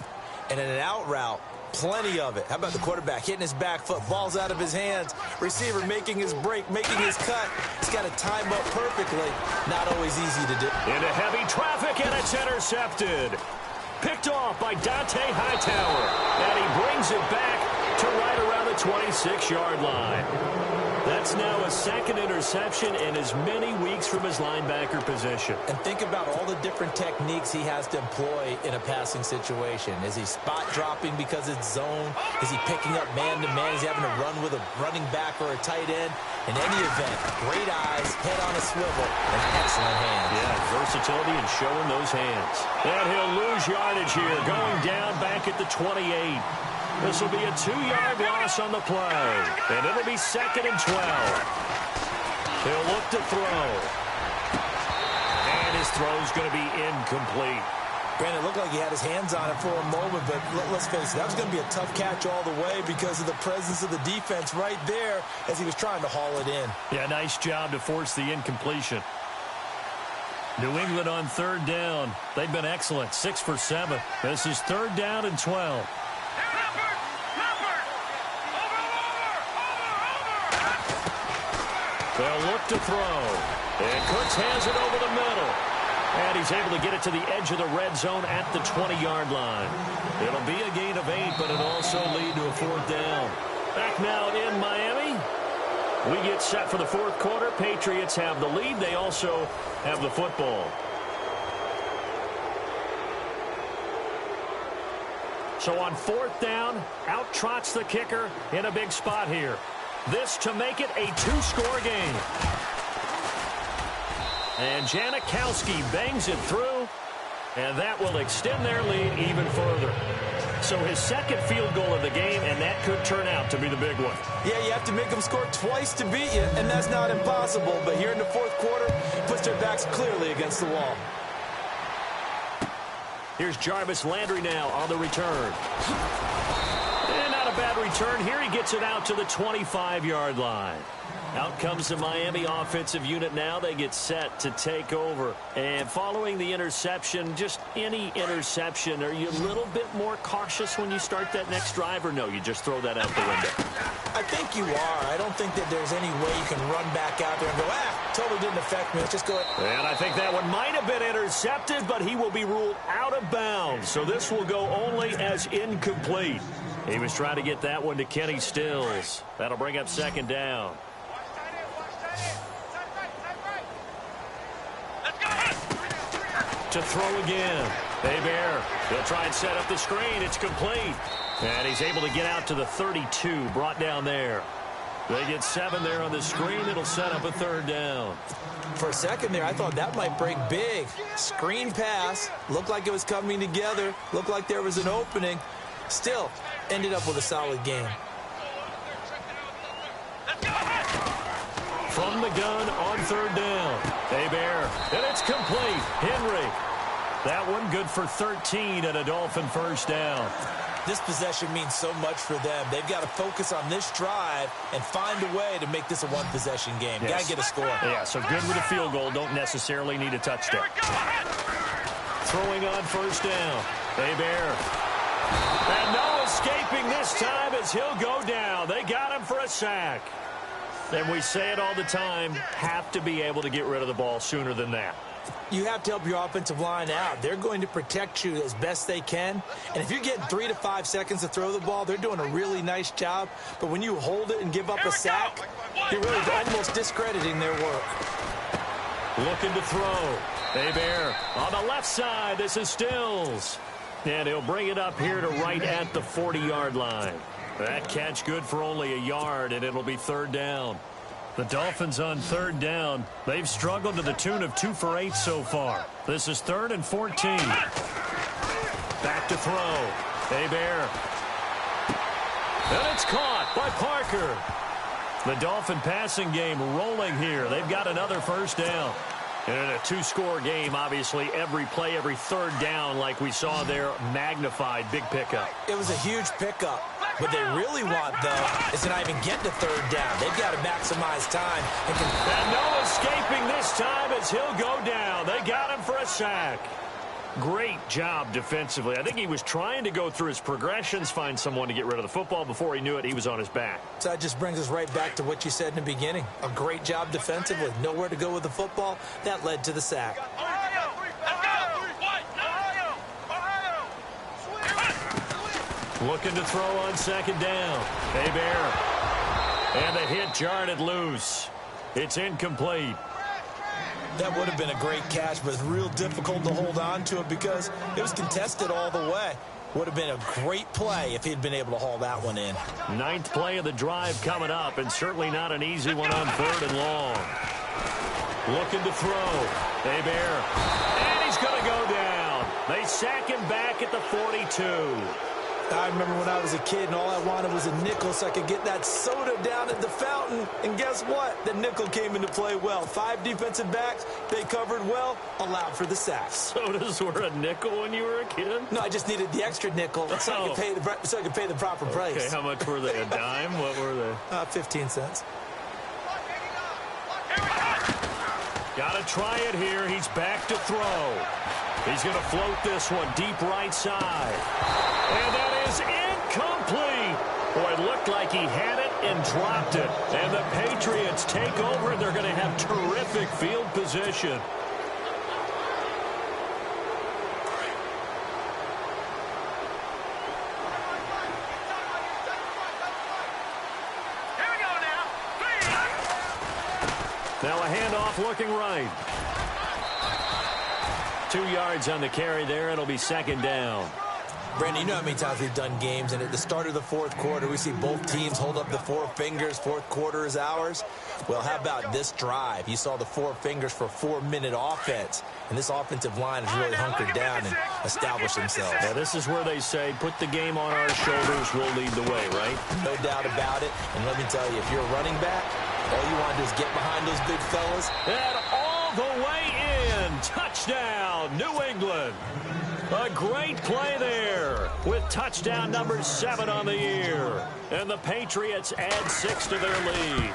And in an out route, plenty of it. How about the quarterback hitting his back foot, ball's out of his hands, receiver making his break, making his cut. He's got to time up perfectly. Not always easy to do. Into heavy traffic, and it's intercepted. Picked off by Dante Hightower. And he brings it back to right around the 26-yard line. That's now a 2nd interception in as many weeks from his linebacker position. And think about all the different techniques he has to employ in a passing situation. Is he spot dropping because it's zone? Is he picking up man-to-man? Is he having to run with a running back or a tight end? In any event, great eyes, head on a swivel, and excellent hands. Yeah, versatility and showing those hands. And he'll lose yardage here, going down back at the 28. This will be a 2-yard loss on the play. And it'll be 2nd and 12. He'll look to throw. And his throw's going to be incomplete. Granted, it looked like he had his hands on it for a moment, but let's face it, that was going to be a tough catch all the way because of the presence of the defense right there as he was trying to haul it in. Yeah, nice job to force the incompletion. New England on third down. They've been excellent, 6 for 7. This is third down and 12. They'll look to throw. And Cooks has it over the middle. And he's able to get it to the edge of the red zone at the 20-yard line. It'll be a gain of 8, but it'll also lead to a fourth down. Back now in Miami. We get set for the fourth quarter. Patriots have the lead. They also have the football. So on fourth down, out trots the kicker in a big spot here. This to make it a 2-score game. And Janikowski bangs it through, and that will extend their lead even further. So his second field goal of the game, and that could turn out to be the big one. Yeah, you have to make them score twice to beat you, and that's not impossible. But here in the fourth quarter, puts their backs clearly against the wall. Here's Jarvis Landry now on the return. And not a bad return. Here he gets it out to the 25-yard line. Out comes the Miami offensive unit now. They get set to take over. And following the interception, just any interception, are you a little bit more cautious when you start that next drive, or no, you just throw that out the window? I think you are. I don't think that there's any way you can run back out there and go, totally didn't affect me. Let's just go ahead. And I think that one might have been intercepted, but he will be ruled out of bounds. So this will go only as incomplete. He was trying to get that one to Kenny Stills. That'll bring up second down. To throw again. Hebert. He'll try and set up the screen. It's complete. And he's able to get out to the 32. Brought down there. They get 7 there on the screen. It'll set up a third down. For a second there, I thought that might break big. Screen pass. Looked like it was coming together. Looked like there was an opening. Still, ended up with a solid game. From the gun on third down. Hebert. And it's complete. Henry. That one good for 13 and a Dolphin first down. This possession means so much for them. They've got to focus on this drive and find a way to make this a one-possession game. Yes. Got to get a score. Yeah, so good with a field goal. Don't necessarily need a touchdown. Throwing on first down. Hebert. And no escaping this time as he'll go down. They got him for a sack. And we say it all the time, have to be able to get rid of the ball sooner than that. You have to help your offensive line out. They're going to protect you as best they can. And if you're getting 3 to 5 seconds to throw the ball, they're doing a really nice job. But when you hold it and give up a sack, you're really almost discrediting their work. Looking to throw. Hebert on the left side. This is Stills. And he'll bring it up here to right at the 40-yard line. That catch good for only a yard, and it'll be third down. The Dolphins on third down. They've struggled to the tune of 2 for 8 so far. This is 3rd and 14. Back to throw. Hebert. And it's caught by Parker. The Dolphin passing game rolling here. They've got another first down. And in a 2-score game, obviously, every play, every third down, like we saw there, magnified, big pickup. It was a huge pickup. What they really want, though, is to not even get to third down. They've got to maximize time. And no escaping this time as he'll go down. They got him for a sack. Great job defensively. I think he was trying to go through his progressions, find someone to get rid of the football. Before he knew it, he was on his back. So that just brings us right back to what you said in the beginning. A great job defensively. Nowhere to go with the football. That led to the sack. Looking to throw on second down. Hebert. And the hit jarred it loose. It's incomplete. That would have been a great catch, but it's real difficult to hold on to it because it was contested all the way. Would have been a great play if he'd been able to haul that one in. 9th play of the drive coming up, and certainly not an easy one on 3rd and long. Looking to throw. Hebert. And he's going to go down. They sack him back at the 42. I remember when I was a kid and all I wanted was a nickel so I could get that soda down at the fountain. And guess what? The nickel came into play well. 5 defensive backs, they covered well, allowed for the sacks. Sodas were a nickel when you were a kid? No, I just needed the extra nickel so I could pay the proper price. Okay, how much were they? A dime? What were they? 15 cents. Got to try it here. He's back to throw. He's going to float this one deep right side. And that is incomplete. Boy, it looked like he had it and dropped it. And the Patriots take over, and they're going to have terrific field position. Now a handoff looking right. 2 yards on the carry there. It'll be second down. Brandon, you know how many times we've done games, and at the start of the fourth quarter, we see both teams hold up the 4 fingers. Fourth quarter is ours. Well, how about this drive? You saw the 4 fingers for a 4-minute offense, and this offensive line has really hunkered down and established themselves. Yeah, this is where they say, put the game on our shoulders, we'll lead the way, right? No doubt about it. And let me tell you, if you're a running back, all you want to do is get behind those big fellas. And all the way in. Touchdown, New England. A great play there with touchdown number 7 on the year. And the Patriots add 6 to their lead.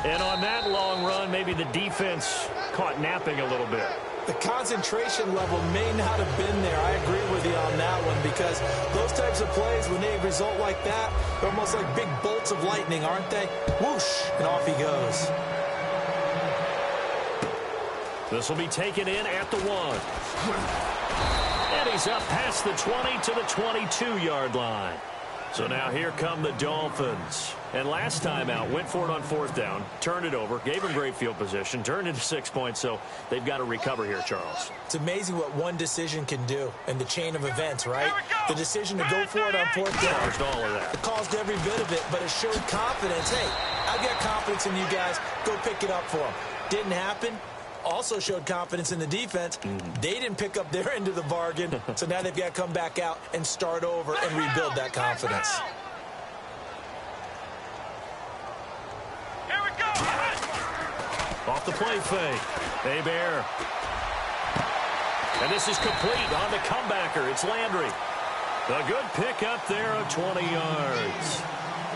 And on that long run, maybe the defense caught napping a little bit. The concentration level may not have been there. I agree with you on that one because those types of plays, when they result like that, they're almost like big bolts of lightning, aren't they? Whoosh, and off he goes. This will be taken in at the 1. And he's up past the 20 to the 22-yard line. So now here come the Dolphins. And last time out, went for it on 4th down, turned it over, gave him great field position, turned into 6 points, so they've got to recover here, Charles. It's amazing what one decision can do in the chain of events, right? The decision to go for it on 4th down. Caused all of that. It caused every bit of it, but it showed confidence. Hey, I've got confidence in you guys. Go pick it up for them. Didn't happen. Also showed confidence in the defense. They didn't pick up their end of the bargain, so now they've got to come back out and start over and rebuild that confidence. Here we go. Off the play fake. Bear. And this is complete on the comebacker. It's Landry. A good pick up there of 20 yards.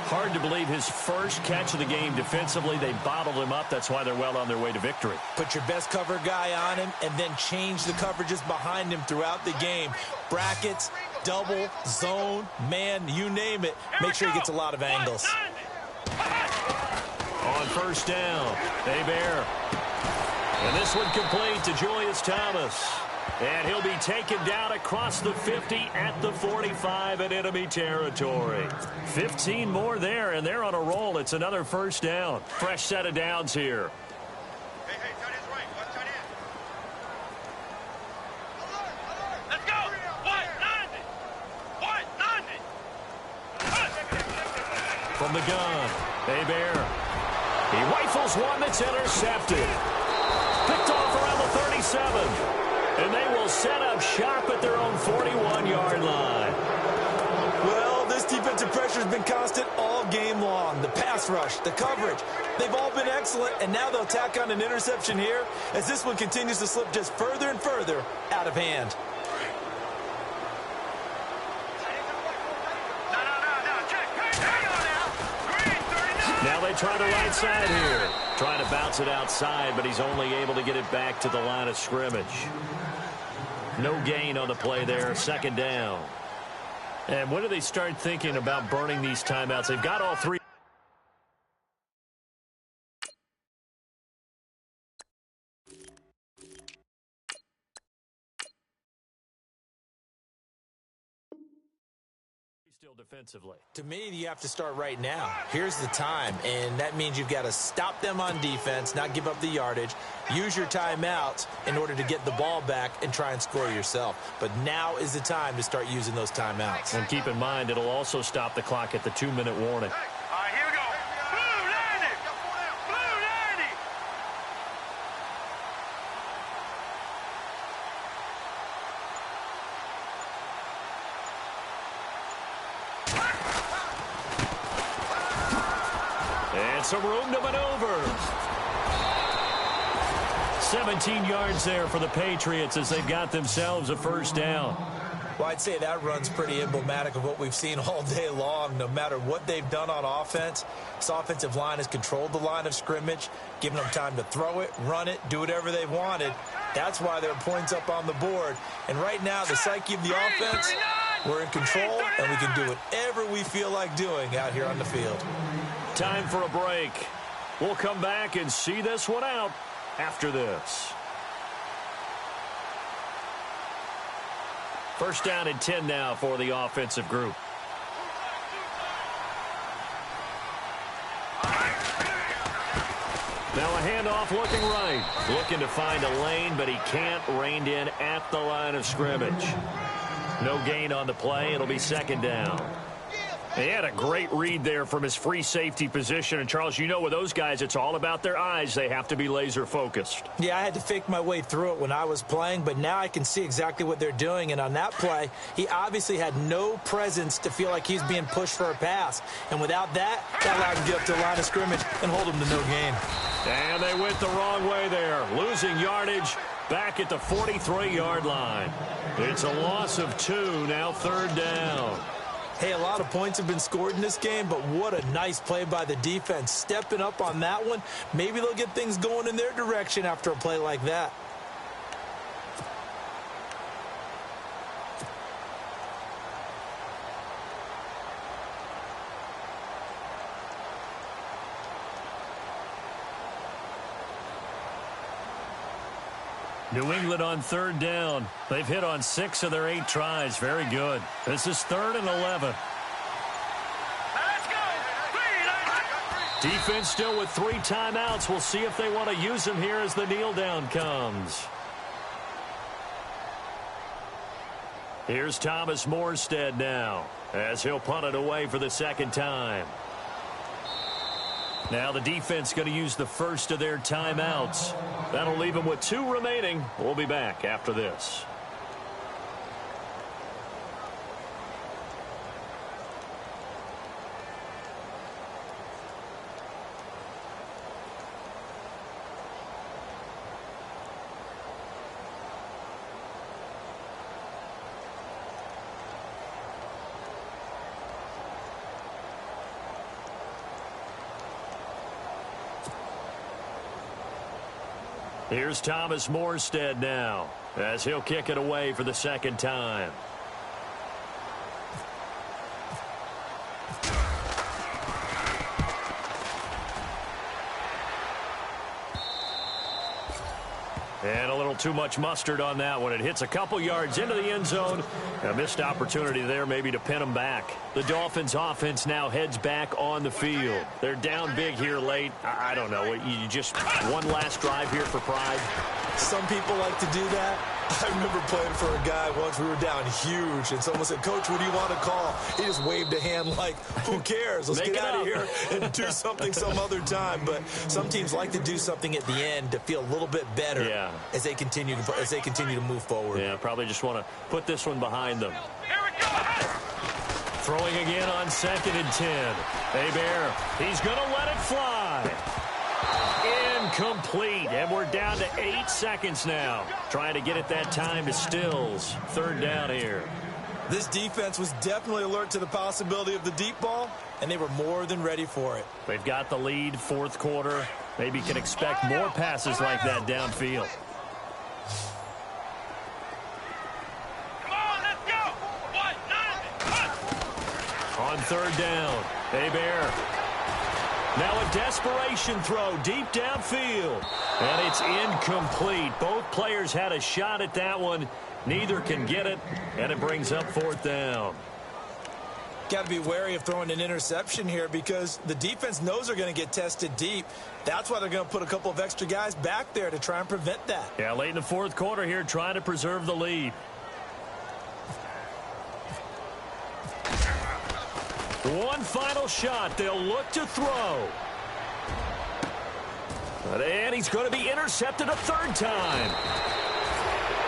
Hard to believe his first catch of the game defensively. They bottled him up. That's why they're well on their way to victory. Put your best cover guy on him and then change the coverages behind him throughout the game. Brackets, double, zone, man, you name it. Make sure he gets a lot of angles. On 1st down, Bear. And this one complete to Julius Thomas. And he'll be taken down across the 50 at the 45 in enemy territory. 15 more there, and they're on a roll. It's another 1st down. Fresh set of downs here. Hey, tight end's right. Watch tight end. Let's go. White, 90. From the gun, Bear. He rifles one that's intercepted. Picked off around the 37. And they will set up shop at their own 41-yard line. Well, this defensive pressure has been constant all game long. The pass rush, the coverage, they've all been excellent, and now they'll tack on an interception here as this one continues to slip just further and further out of hand. Now they try the right side here. Trying to bounce it outside, but he's only able to get it back to the line of scrimmage. No gain on the play there. 2nd down. And when do they start thinking about burning these timeouts? They've got all 3. Still defensively. To me, you have to start right now. Here's the time, and that means you've got to stop them on defense, not give up the yardage, use your timeouts in order to get the ball back and try and score yourself. But now is the time to start using those timeouts. And keep in mind, it'll also stop the clock at the 2-minute warning. All right, here we go. Blue 90. Blue 90. Got some room to maneuver. 17 yards there for the Patriots as they've got themselves a first down. Well, I'd say that run's pretty emblematic of what we've seen all day long. No matter what they've done on offense, this offensive line has controlled the line of scrimmage, given them time to throw it, run it, do whatever they've wanted. That's why there are points up on the board. And right now, the psyche of the offense, we're in control, and we can do whatever we feel like doing out here on the field. Time for a break. We'll come back and see this one out after this. First down and 10 now for the offensive group. Now a handoff looking right. Looking to find a lane, but he can't. Reined in at the line of scrimmage. No gain on the play. It'll be second down. He had a great read there from his free safety position. And, Charles, you know with those guys, it's all about their eyes. They have to be laser focused. Yeah, I had to fake my way through it when I was playing, but now I can see exactly what they're doing. And on that play, he obviously had no presence to feel like he's being pushed for a pass. And without that, that allowed him to get up to the line of scrimmage and hold him to no gain. And they went the wrong way there. Losing yardage back at the 43-yard line. It's a loss of 2, now third down. Hey, a lot of points have been scored in this game, but what a nice play by the defense. Stepping up on that one, maybe they'll get things going in their direction after a play like that. New England on third down. They've hit on 6 of their 8 tries. Very good. This is 3rd and 11. Let's go. Defense still with 3 timeouts. We'll see if they want to use them here as the kneel down comes. Here's Thomas Morstead now as he'll punt it away for the second time. Now the defense going to use the first of their timeouts. That'll leave them with 2 remaining. We'll be back after this. Here's Thomas Morstead now as he'll kick it away for the second time. And a little too much mustard on that one. It hits a couple yards into the end zone. A missed opportunity there maybe to pin them back. The Dolphins offense now heads back on the field. They're down big here late. I don't know. You just one last drive here for pride. Some people like to do that. I remember playing for a guy once. We were down huge, and someone said, "Coach, what do you want to call?" He just waved a hand like, "Who cares? Let's get out of here and do something some other time." But some teams like to do something at the end to feel a little bit better as they continue to move forward. Yeah, probably just want to put this one behind them. Throwing again on 2nd and 10. Hebert, he's going to let it fly. Incomplete, and we're down to 8 seconds now. Trying to get it that time to Stills. 3rd down here. This defense was definitely alert to the possibility of the deep ball, and they were more than ready for it. They've got the lead, 4th quarter. Maybe can expect more passes like that downfield. Come on, let's go. 1, 9, 1. On 3rd down, Hebert. Now a desperation throw deep downfield. And it's incomplete. Both players had a shot at that one. Neither can get it. And it brings up 4th down. Got to be wary of throwing an interception here because the defense knows they're going to get tested deep. That's why they're going to put a couple of extra guys back there to try and prevent that. Yeah, late in the 4th quarter here, trying to preserve the lead. One final shot. They'll look to throw. And he's going to be intercepted a 3rd time.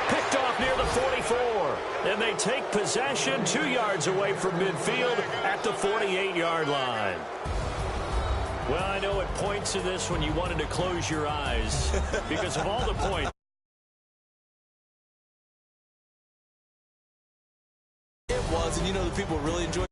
Picked off near the 44. And they take possession 2 yards away from midfield at the 48-yard line. Well, I know at points in this when you wanted to close your eyes because of all the points. It was, and you know the people really enjoyed